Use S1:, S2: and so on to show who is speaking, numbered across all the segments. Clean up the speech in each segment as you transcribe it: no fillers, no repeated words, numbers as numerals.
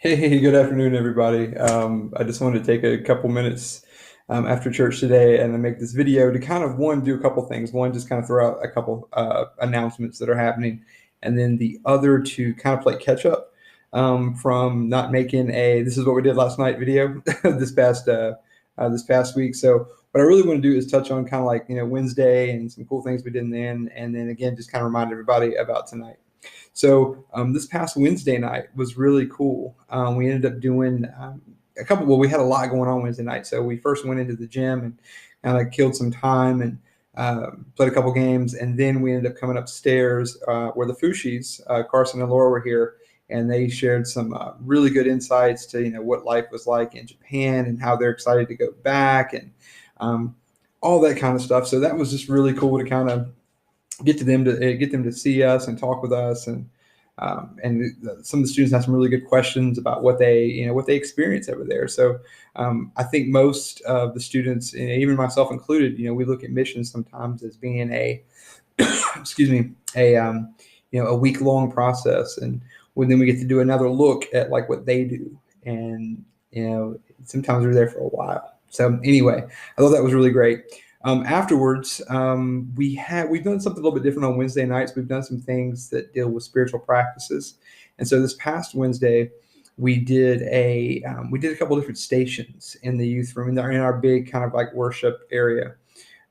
S1: Hey, good afternoon, everybody. I just wanted to take a couple minutes after church today and then make this video to kind of one, do a couple things. One, just kind of throw out a couple announcements that are happening, and then the other to kind of play catch up from not making a "this is what we did last night" video this past week. So what I really want to do is touch on kind of like Wednesday and some cool things we did then, and then again just kind of remind everybody about tonight. So this past Wednesday night was really cool. We ended up doing a couple. Well, we had a lot going on Wednesday night. So we first went into the gym and kind of killed some time and played a couple games, and then we ended up coming upstairs where the Fushis, Carson and Laura, were here, and they shared some really good insights to what life was like in Japan and how they're excited to go back and um, all that kind of stuff. So that was just really cool to kind of get them to see us and talk with us and some of the students have some really good questions about what they experience over there. So I think most of the students, even myself included, we look at missions sometimes as being a excuse me a week long process, and then we get to do another look at like what they do, and sometimes we're there for a while. So anyway, I thought that was really great. Afterwards, we've done something a little bit different on Wednesday nights. We've done some things that deal with spiritual practices, and so this past Wednesday, we did a couple different stations in the youth room in our big kind of like worship area,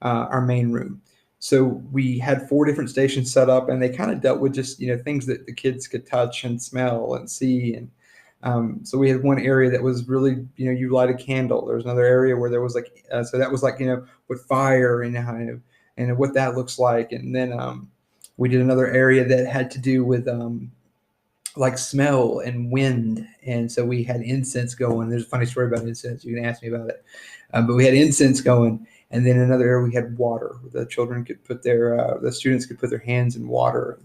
S1: our main room. So we had four different stations set up, and they kind of dealt with just things that the kids could touch and smell and see. And so we had one area that was really, you light a candle. There was another area where there was like, so that was like, with fire and what that looks like. And then we did another area that had to do with like smell and wind. And so we had incense going. There's a funny story about incense. You can ask me about it. But we had incense going. And then another area we had water. The children could the students could put their hands in water.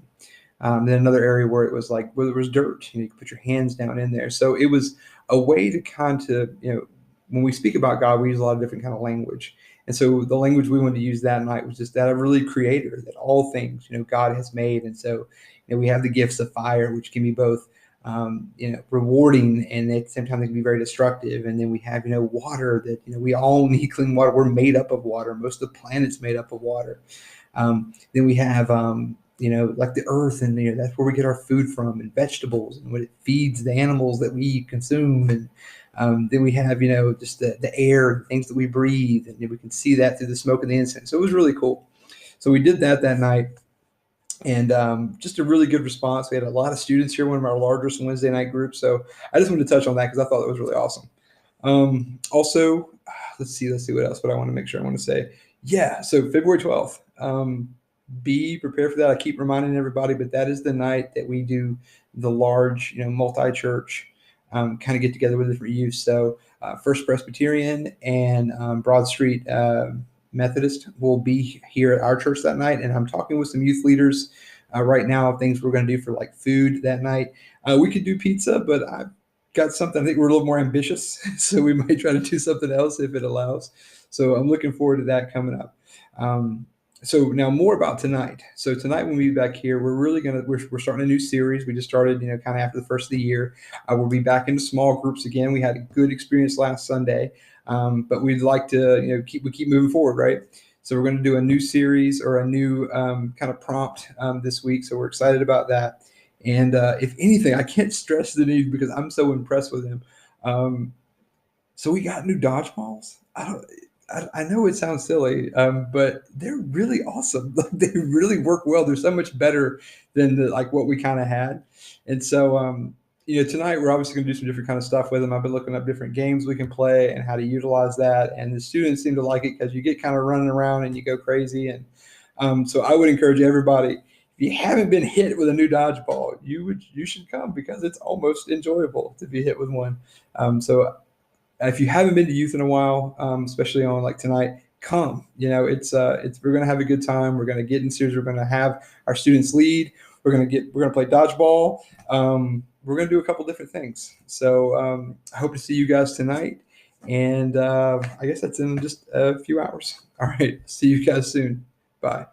S1: Then another area where it was like where there was dirt, you could put your hands down in there. So it was a way to kind of, when we speak about God, we use a lot of different kind of language. And so the language we wanted to use that night was just that of really creator, that all things, God has made. And so, we have the gifts of fire, which can be both, rewarding, and at the same time they can be very destructive. And then we have, water that, we all need clean water. We're made up of water. Most of the planet's made up of water. Then we have, like the earth, and that's where we get our food from, and vegetables, and what it feeds the animals that we consume. And then we have, just the air, things that we breathe, and we can see that through the smoke and the incense. So it was really cool. So we did that night, and just a really good response. We had a lot of students here, one of our largest Wednesday night groups. So I just wanted to touch on that because I thought that was really awesome. Also, let's see what else. But I want to make sure I want to say, yeah. So February 12th. Be prepared for that. I keep reminding everybody, but that is the night that we do the large, multi-church kind of get together with different youth. So First Presbyterian and Broad Street Methodist will be here at our church that night, and I'm talking with some youth leaders right now of things we're going to do for like food that night. We could do pizza, but I've got something. I think we're a little more ambitious, so we might try to do something else if it allows. So I'm looking forward to that coming up. So now more about tonight. So tonight when we be back here, we're starting a new series. We just started, kind of after the first of the year. We'll be back into small groups again. We had a good experience last Sunday, but we'd like to, keep moving forward, right? So we're going to do a new series or a new kind of prompt this week. So we're excited about that. And if anything, I can't stress the need because I'm so impressed with him. So we got new dodgeballs. I know it sounds silly, but they're really awesome. Like, they really work well. They're so much better than like what we kind of had. And so, tonight we're obviously going to do some different kind of stuff with them. I've been looking up different games we can play and how to utilize that. And the students seem to like it because you get kind of running around and you go crazy. And so I would encourage everybody, if you haven't been hit with a new dodgeball, you should come because it's almost enjoyable to be hit with one. So if you haven't been to youth in a while, especially on like tonight, come. It's we're gonna have a good time. We're gonna get in series. We're gonna have our students lead. We're gonna play dodgeball. We're gonna do a couple different things. So I hope to see you guys tonight. And I guess that's in just a few hours. All right. See you guys soon. Bye.